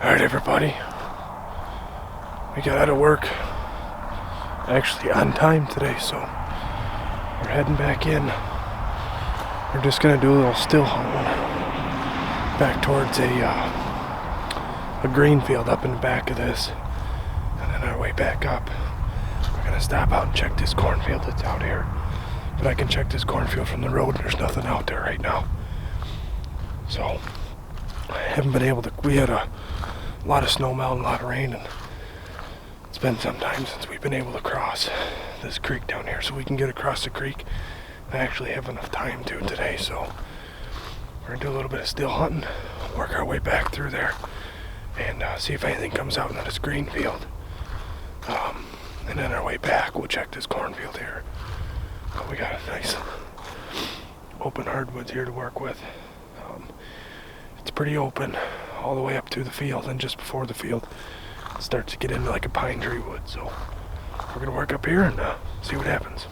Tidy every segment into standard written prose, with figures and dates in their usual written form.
Alright everybody, we got out of work actually on time today, so we're heading back in. We're just gonna do a little still hunting back towards a green field up in the back of this, and then our way back up we're gonna stop out and check this cornfield that's out here. But I can check this cornfield from the road and there's nothing out there right now, so I haven't been able to. We had a lot of snow melt and a lot of rain, and it's been some time since we've been able to cross this creek down here, so we can get across the creek. I actually have enough time to today, so we're gonna do a little bit of still hunting, work our way back through there, and see if anything comes out into this green field. And then our way back, we'll check this cornfield here. We got a nice open hardwoods here to work with. It's pretty open all the way up to the field, and just before the field it starts to get into like a pine tree wood. So we're gonna work up here and see what happens.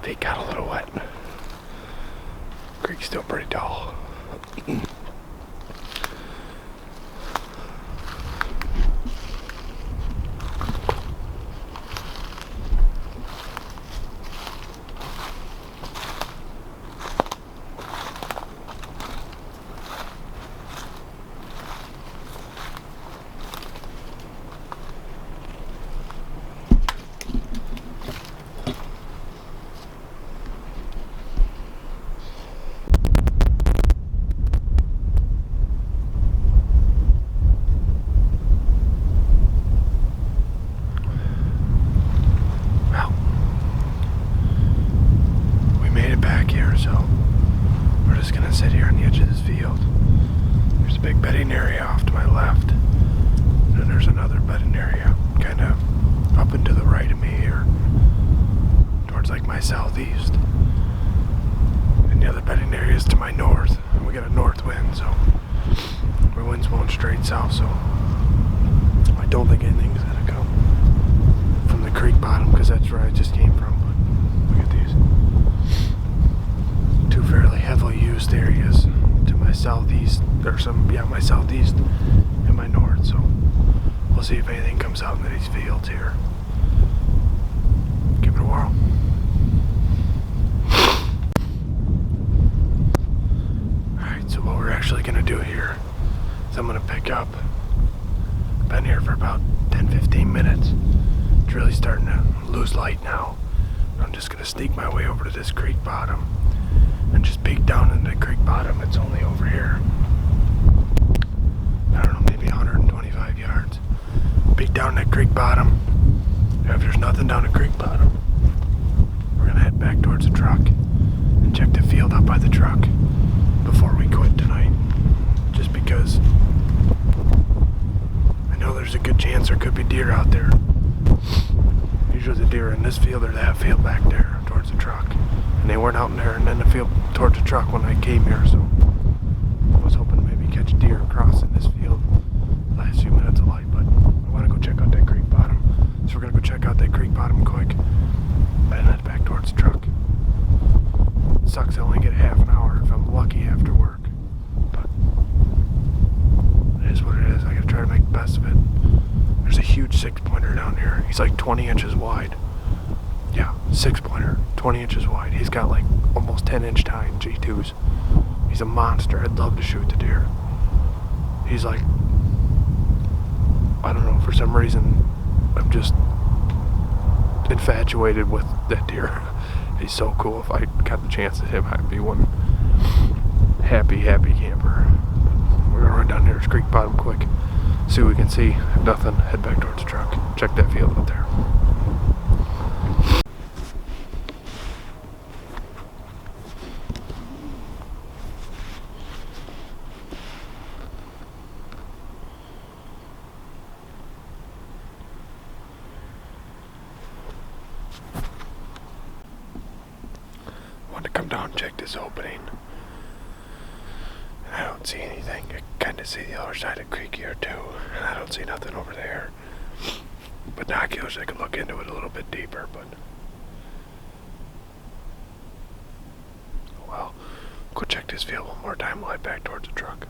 It got a little wet. Creek's still pretty tall. Sit here on the edge of this field. There's a big bedding area off to my left, and there's another bedding area kind of up and to the right of me here, towards like my southeast, and the other bedding area is to my north. And we got a north wind, so my wind's blowing straight south, so I don't think anything's gonna come from the creek bottom, because that's where I just came from. But look at these two fairly heavily used areas to my southeast, or my southeast and my north, so We'll see if anything comes out into these fields here. Give it a whirl. Alright, so what we're actually going to do here is I'm going to pick up. Been here for about 10-15 minutes. It's really starting to lose light now. I'm just going to sneak my way over to this creek bottom and just peek down into the creek bottom. It's only over here. I don't know, maybe 125 yards. Peek down that creek bottom. If there's nothing down the creek bottom, we're going to head back towards the truck and check the field up by the truck before we quit tonight. Just because I know there's a good chance there could be deer out there. Usually the deer in this field or that field back there towards the truck. And they weren't out in there and then the field towards the truck when I came here, so I was hoping to maybe catch deer crossing this field last few minutes of light, but I want to go check out that creek bottom. So we're going to go check out that creek bottom quick and head back towards the truck. It sucks I only get half an hour if I'm lucky after work, but it is what it is. I got to try to make the best of it. There's a huge 6-pointer down here. He's like 20 inches wide. Yeah, 6-pointer, 20 inches wide. He's got like almost 10-inch tine G2s. He's a monster. I'd love to shoot the deer. He's like, I don't know, for some reason, I'm just infatuated with that deer. He's so cool. If I got the chance at him, I'd be one happy camper. We're gonna run down there to this creek bottom quick. See what we can see. If nothing, head back towards the truck. Check that field out there. Want to come down and check this opening. I don't see anything. I kind of see the other side of the creek here too, and I don't see nothing over there. Binoculars, I can look into it a little bit deeper, but well, go check this field one more time while I back towards the truck.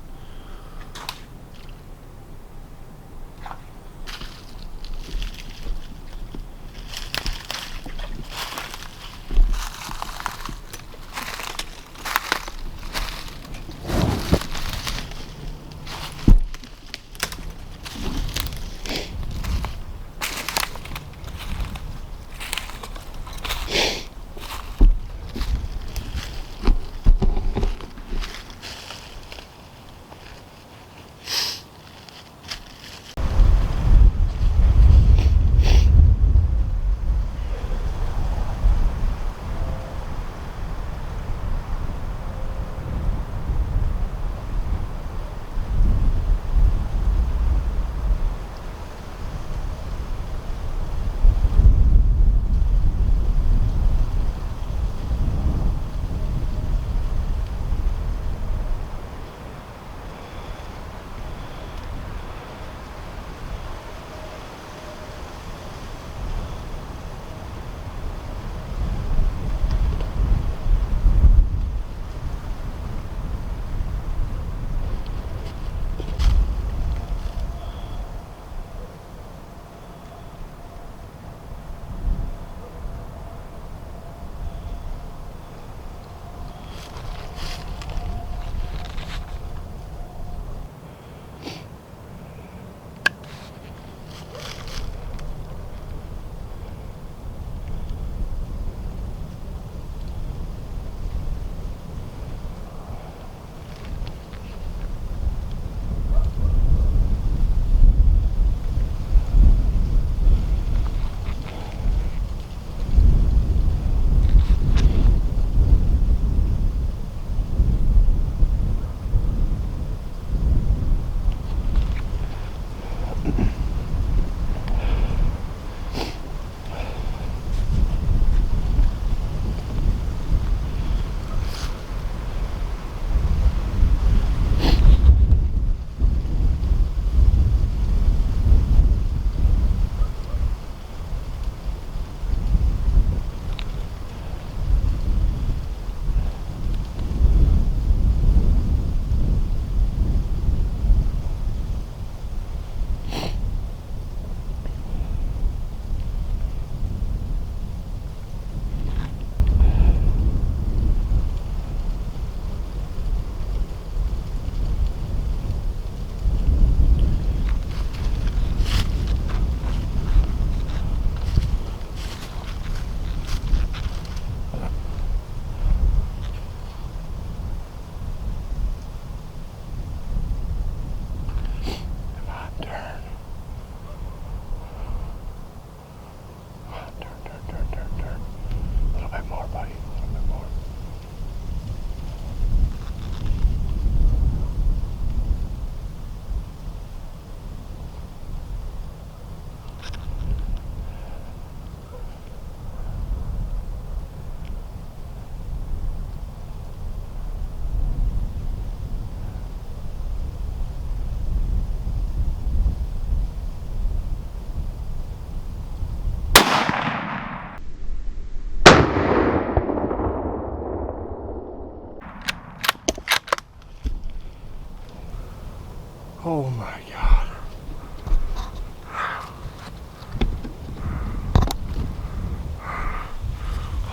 Oh my God.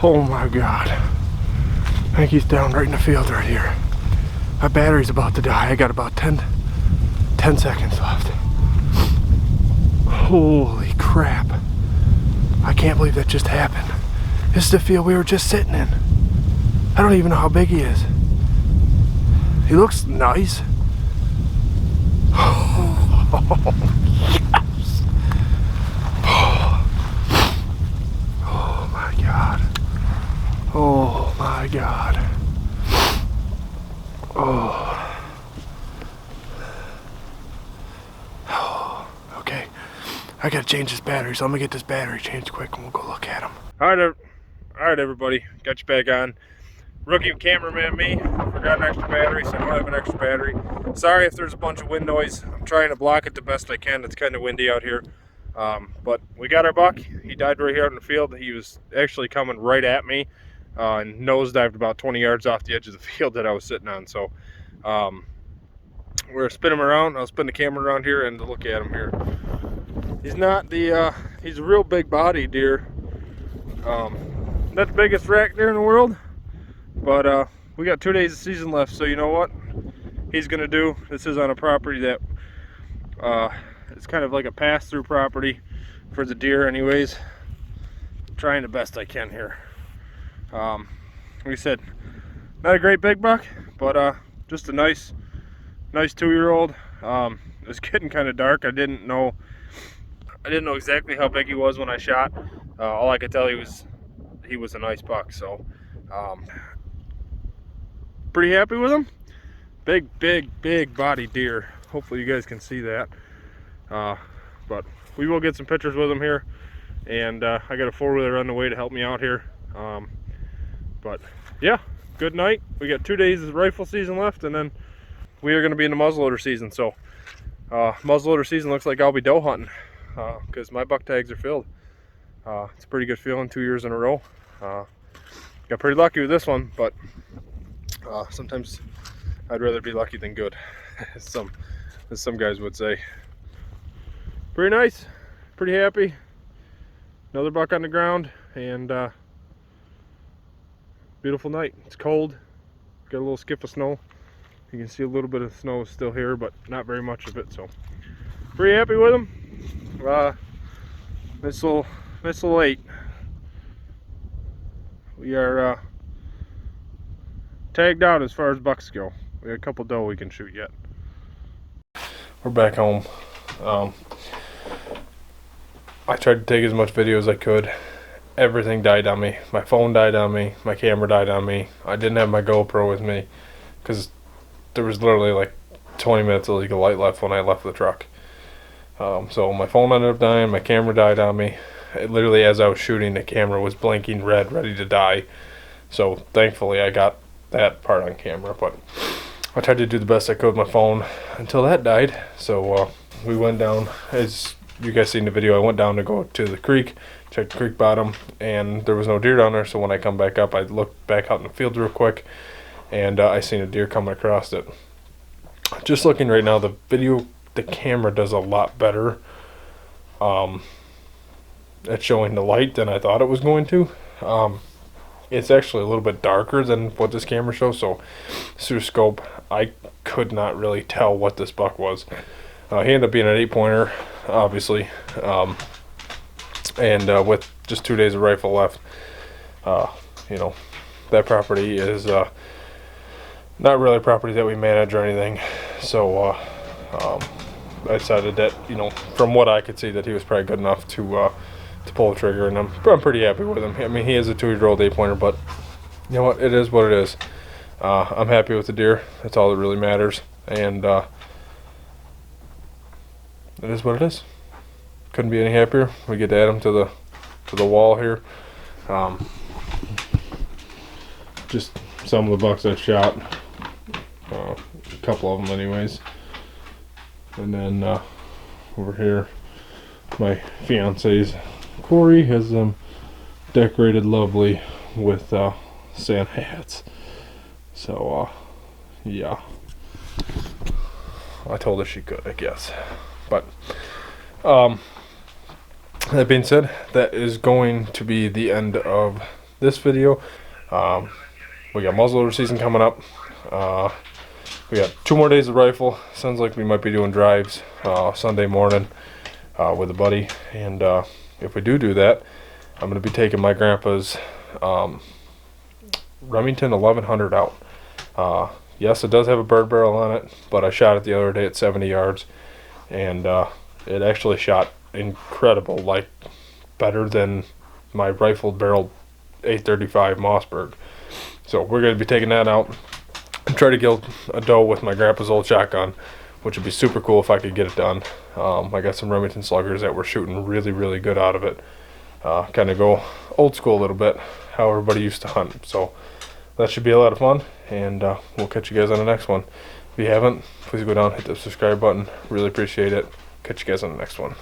Oh my God. I think he's down right in the field right here. My battery's about to die. I got about 10 seconds left. Holy crap. I can't believe that just happened. This is the field we were just sitting in. I don't even know how big he is. He looks nice. Oh, yes. Oh my God. Oh my God. Oh. Okay. I gotta change this battery, so I'm gonna get this battery changed quick and we'll go look at him. Alright everybody, got you back on. Rookie cameraman me, forgot an extra battery, so I don't have an extra battery. Sorry if there's a bunch of wind noise. I'm trying to block it the best I can. It's kind of windy out here. But we got our buck. He died right here out in the field. He was actually coming right at me and nosedived about 20 yards off the edge of the field that I was sitting on. So we're spinning him around. I'll spin the camera around here and look at him here. He's not the, he's a real big body deer. Not the biggest rack deer in the world. But we got 2 days of season left, so you know what he's gonna do. This is on a property that it's kind of like a pass-through property for the deer anyways. Trying the best I can here. Like I said, not a great big buck, but just a nice 2-year-old. It was getting kind of dark. I didn't know exactly how big he was when I shot. All I could tell he was a nice buck, so pretty happy with him. Big body deer. Hopefully you guys can see that. But we will get some pictures with him here, and I got a 4-wheeler on the way to help me out here. But yeah, good night. We got 2 days of rifle season left, and then we are going to be in the muzzleloader season. So muzzleloader season looks like I'll be doe hunting because my buck tags are filled. It's a pretty good feeling, 2 years in a row. Got pretty lucky with this one, but sometimes I'd rather be lucky than good, as some guys would say. Pretty nice, pretty happy. Another buck on the ground, and beautiful night. It's cold, got a little skip of snow. You can see a little bit of snow is still here, but not very much of it, so pretty happy with him. Missile 8. We are tagged out as far as bucks go. We got a couple doe we can shoot yet. We're back home. I tried to take as much video as I could. Everything died on me. My phone died on me. My camera died on me. I didn't have my GoPro with me because there was literally like 20 minutes of legal light left when I left the truck. So my phone ended up dying. My camera died on me. Literally as I was shooting, the camera was blinking red, ready to die. So thankfully I got that part on camera, but I tried to do the best I could with my phone until that died. So we went down, as you guys seen the video, I went down to go to the creek, checked the creek bottom, and there was no deer down there. So when I come back up, I looked back out in the field real quick, and I seen a deer coming across it. Just looking right now, the camera does a lot better at showing the light than I thought it was going to. It's actually a little bit darker than what this camera shows, so through scope I could not really tell what this buck was. He ended up being an 8-pointer, obviously, and with just 2 days of rifle left, you know, that property is not really a property that we manage or anything. So I decided that, you know, from what I could see, that he was probably good enough to pull the trigger, and I'm pretty happy with him. I mean, he is a 2-year-old 8-pointer, but you know what? It is what it is. I'm happy with the deer. That's all that really matters, and it is what it is. Couldn't be any happier. We get to add him to the wall here. Just some of the bucks I've shot, a couple of them anyways, and then over here my fiance's Corey has them decorated lovely with Santa hats. So yeah, I told her she could, I guess. But that being said, that is going to be the end of this video. We got muzzleloader season coming up. We got 2 more days of rifle. Sounds like we might be doing drives Sunday morning with a buddy. And if we do that, I'm going to be taking my grandpa's Remington 1100 out. Yes, it does have a bird barrel on it, but I shot it the other day at 70 yards, and it actually shot incredible, like better than my rifled barrel 835 Mossberg. So we're going to be taking that out and try to kill a doe with my grandpa's old shotgun, which would be super cool if I could get it done. I got some Remington sluggers that were shooting really good out of it. Kind of go old school a little bit, how everybody used to hunt. So that should be a lot of fun, and we'll catch you guys on the next one. If you haven't, please go down, hit the subscribe button. Really appreciate it. Catch you guys on the next one.